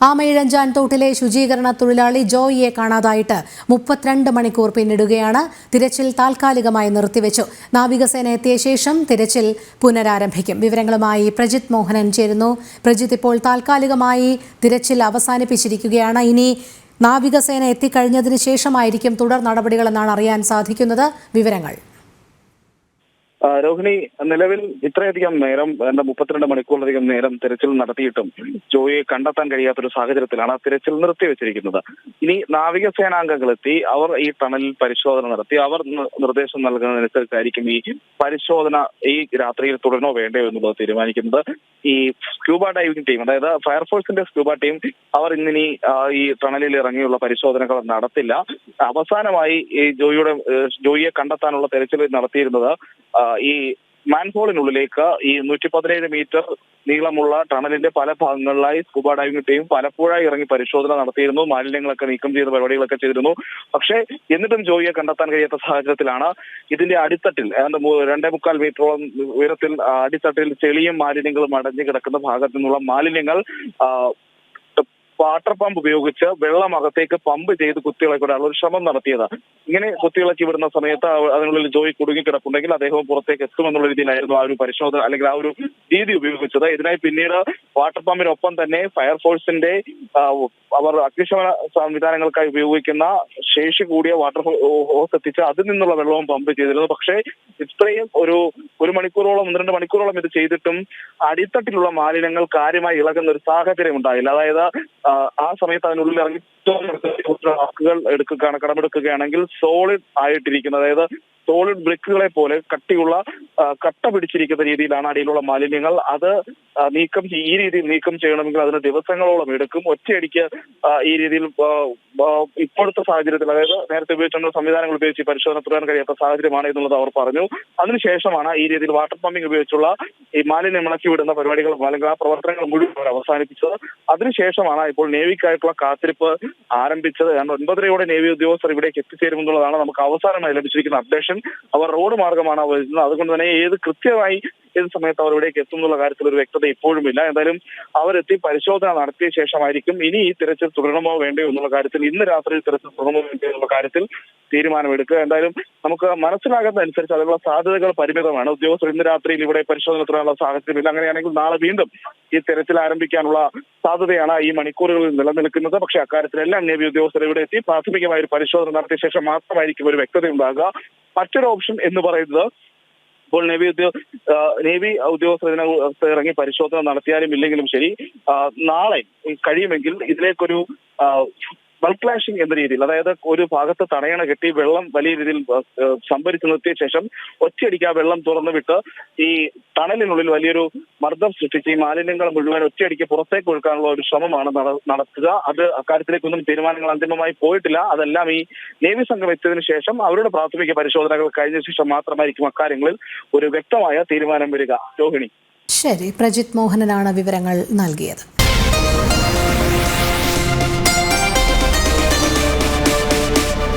ആമയിഴഞ്ചാൻ തോട്ടിലെ ശുചീകരണ തൊഴിലാളി ജോയിയെ കാണാതായിട്ട് 32 മണിക്കൂർ പിന്നിടുകയാണ്. തിരച്ചിൽ താൽക്കാലികമായി നിർത്തിവെച്ചു. നാവികസേന എത്തിയ ശേഷം തിരച്ചിൽ പുനരാരംഭിക്കും. വിവരങ്ങളുമായി പ്രജിത് മോഹനൻ ചേരുന്നു. പ്രജിത്, ഇപ്പോൾ താൽക്കാലികമായി തിരച്ചിൽ അവസാനിപ്പിച്ചിരിക്കുകയാണ്. ഇനി നാവികസേന എത്തിക്കഴിഞ്ഞതിന് ശേഷമായിരിക്കും തുടർ നടപടികളെന്നാണ് അറിയാൻ സാധിക്കുന്നത്. വിവരങ്ങൾ. രോഹിണി, നിലവിൽ ഇത്രയധികം നേരം 32 മണിക്കൂറിലധികം നേരം തിരച്ചിൽ നടത്തിയിട്ടും ജോയിയെ കണ്ടെത്താൻ കഴിയാത്തൊരു സാഹചര്യത്തിലാണ് തിരച്ചിൽ നിർത്തിവെച്ചിരിക്കുന്നത്. ഇനി നാവികസേനാംഗങ്ങൾ എത്തി അവർ ഈ ടണലിൽ പരിശോധന നടത്തി അവർ നിർദ്ദേശം നൽകുന്നതനുസരിച്ചായിരിക്കും ഈ പരിശോധന ഈ രാത്രിയിൽ തുടരണോ വേണ്ടയോ എന്നുള്ളത് തീരുമാനിക്കുന്നത്. ഈ സ്ക്യൂബ ഡൈവിംഗ് ടീം, അതായത് ഫയർഫോഴ്സിന്റെ സ്ക്യൂബ ടീം, അവർ ഇന്നിനി ഈ ടണലിൽ ഇറങ്ങിയുള്ള പരിശോധനകൾ നടത്തില്ല. അവസാനമായി ഈ ജോയിയെ കണ്ടെത്താനുള്ള തിരച്ചിൽ നടത്തിയിരുന്നത് ഈ മാൻഹോളിനുള്ളിലേക്ക് ഈ 117 മീറ്റർ നീളമുള്ള ടണലിന്റെ പല ഭാഗങ്ങളിലായി സ്കൂബ ഡൈവിംഗ് ടീം പലപ്പോഴായി ഇറങ്ങി പരിശോധന നടത്തിയിരുന്നു. മാലിന്യങ്ങളൊക്കെ നീക്കം ചെയ്ത പരിപാടികളൊക്കെ ചെയ്തിരുന്നു. പക്ഷേ എന്നിട്ടും ജോയിയെ കണ്ടെത്താൻ കഴിയാത്ത സാഹചര്യത്തിലാണ് ഇതിന്റെ അടിത്തട്ടിൽ 2.25 മീറ്ററോളം ഉയരത്തിൽ അടിത്തട്ടിൽ ചെളിയും മാലിന്യങ്ങളും അടഞ്ഞു കിടക്കുന്ന ഭാഗത്തു നിന്നുള്ള മാലിന്യങ്ങൾ വാട്ടർ പമ്പ് ഉപയോഗിച്ച് വെള്ളം അകത്തേക്ക് പമ്പ് ചെയ്ത് കുത്തിയിളക്കാനുള്ള ഒരു ശ്രമം നടത്തിയത്. ഇങ്ങനെ കുത്തിയിളക്കി വിടുന്ന സമയത്ത് അതിനുള്ളിൽ ജോയി കുടുങ്ങിക്കിടപ്പുണ്ടെങ്കിൽ അദ്ദേഹം പുറത്തേക്ക് എത്തുമെന്നുള്ള രീതിയിലായിരുന്നു ആ ഒരു പരിശോധന അല്ലെങ്കിൽ ആ ഒരു രീതി ഉപയോഗിച്ചത്. ഇതിനായി പിന്നീട് വാട്ടർ പമ്പിനൊപ്പം തന്നെ ഫയർഫോഴ്സിന്റെ അവർ അഗ്നിശമന സംവിധാനങ്ങൾക്കായി ഉപയോഗിക്കുന്ന ശേഷി കൂടിയ വാട്ടർ ഹോസ് എത്തിച്ച് അതിൽ നിന്നുള്ള വെള്ളവും പമ്പ് ചെയ്തിരുന്നു. പക്ഷേ ഇത്രയും ഒരു മണിക്കൂറോളം 12 മണിക്കൂറോളം ഇത് ചെയ്തിട്ടും അടിത്തട്ടിലുള്ള മാലിന്യങ്ങൾ കാര്യമായി ഇളകുന്ന ഒരു സാഹചര്യം ഉണ്ടായില്ല. അതായത് ആ സമയത്ത് അതിനുള്ളിൽ ഇറങ്ങി വാക്കുകൾ കടമെടുക്കുകയാണെങ്കിൽ സോളിഡ് ആയിട്ടിരിക്കുന്നത്, അതായത് സോളിഡ് ബ്രിക്കുകളെ പോലെ കട്ടിയുള്ള കട്ട പിടിച്ചിരിക്കുന്ന രീതിയിലാണ് അടിയിലുള്ള മാലിന്യങ്ങൾ. അത് ഈ രീതിയിൽ നീക്കം ചെയ്യണമെങ്കിൽ അതിന് ദിവസങ്ങളോളം എടുക്കും. ഒറ്റയടിക്ക് ഈ രീതിയിൽ ഇപ്പോഴത്തെ സാഹചര്യത്തിൽ, അതായത് നേരത്തെ ഉപയോഗിച്ചിട്ടുള്ള സംവിധാനങ്ങൾ ഉപയോഗിച്ച് പരിശോധന തുടരാൻ കഴിയാത്ത സാഹചര്യമാണ് എന്നുള്ളത് അവർ പറഞ്ഞു. അതിനുശേഷമാണ് ഈ രീതിയിൽ വാട്ടർ പമ്പിംഗ് ഉപയോഗിച്ചുള്ള ഈ മാലിന്യം ഇളക്കി വിടുന്ന പരിപാടികൾ അല്ലെങ്കിൽ ആ പ്രവർത്തനങ്ങൾ മുഴുവൻ അവസാനിപ്പിച്ചത്. അതിനുശേഷമാണ് ഇപ്പോൾ നേവിക്കായിട്ടുള്ള കാത്തിരിപ്പ് ആരംഭിച്ചത്. 9:30 നേവി ഉദ്യോഗസ്ഥർ ഇവിടേക്ക് എത്തിച്ചേരുമെന്നുള്ളതാണ് നമുക്ക് അവസാനമായി ലഭിച്ചിരിക്കുന്ന അപ്ഡേഷൻ. അവർ റോഡ് മാർഗമാണ് വരുന്നത്. അതുകൊണ്ട് തന്നെ കൃത്യമായി ഏത് സമയത്ത് അവർ ഇവിടേക്ക് എത്തുന്നുള്ള കാര്യത്തിൽ ഒരു വ്യക്തത ഇപ്പോഴുമില്ല. എന്തായാലും അവരെത്തി പരിശോധന നടത്തിയ ശേഷമായിരിക്കും ഇനി ഈ തിരച്ചിൽ തുടരണമോ വേണ്ടയോ എന്നുള്ള കാര്യത്തിൽ, ഇന്ന് രാത്രി തിരച്ചിൽ തുടരണമോ വേണ്ടയോ എന്നുള്ള കാര്യത്തിൽ തീരുമാനമെടുക്കുക. എന്തായാലും നമുക്ക് മനസ്സിലാകുന്ന അനുസരിച്ച് അതിനുള്ള സാധ്യതകൾ പരിമിതമാണ്. ഉദ്യോഗസ്ഥർ ഇന്ന് രാത്രിയിൽ ഇവിടെ പരിശോധന തുടരാനുള്ള സാഹചര്യമില്ല. അങ്ങനെയാണെങ്കിൽ നാളെ വീണ്ടും ഈ തിരച്ചിൽ ആരംഭിക്കാനുള്ള സാധ്യതയാണ് ഈ മണിക്കൂറുകളിൽ നിലനിൽക്കുന്നത്. പക്ഷേ അക്കാര്യത്തിലെല്ലാം നേവി ഉദ്യോഗസ്ഥർ ഇവിടെ എത്തി പ്രാഥമികമായ ഒരു പരിശോധന നടത്തിയ ശേഷം മാത്രമായിരിക്കും ഒരു വ്യക്തത ഉണ്ടാകുക. മറ്റൊരു ഓപ്ഷൻ എന്ന് പറയുന്നത്, ഇപ്പോൾ നേവി ഉദ്യോഗസ്ഥർ ഇതിനകത്ത് ഇറങ്ങി പരിശോധന നടത്തിയാലും ഇല്ലെങ്കിലും ശരി, നാളെ കഴിയുമെങ്കിൽ ഇതിലേക്കൊരു ബൾക്ക് ലാഷിംഗ് എന്ന രീതിയിൽ, അതായത് ഒരു ഭാഗത്ത് തടയണ കെട്ടി വെള്ളം വലിയ രീതിയിൽ സംഭരിച്ചു നിർത്തിയ ശേഷം ഒറ്റയടിക്ക് ആ വെള്ളം തുറന്നു വിട്ട് ഈ ടണലിനുള്ളിൽ വലിയൊരു മർദ്ദം സൃഷ്ടിച്ച് ഈ മാലിന്യങ്ങൾ മുഴുവൻ ഒറ്റയടിക്ക് പുറത്തേക്ക് ഒഴുക്കാനുള്ള ഒരു ശ്രമമാണ് നടത്തുക. അത് അക്കാര്യത്തിലേക്കൊന്നും തീരുമാനങ്ങൾ അന്തിമമായി പോയിട്ടില്ല. അതെല്ലാം ഈ നേവി സംഘം എത്തിയതിനു ശേഷം അവരുടെ പ്രാഥമിക പരിശോധനകൾ കഴിഞ്ഞ ശേഷം മാത്രമായിരിക്കും അക്കാര്യങ്ങളിൽ ഒരു വ്യക്തമായ തീരുമാനം വരിക. രോഹിണി. ശരി, പ്രജിത് മോഹനനാണ് വിവരങ്ങൾ നൽകിയത്.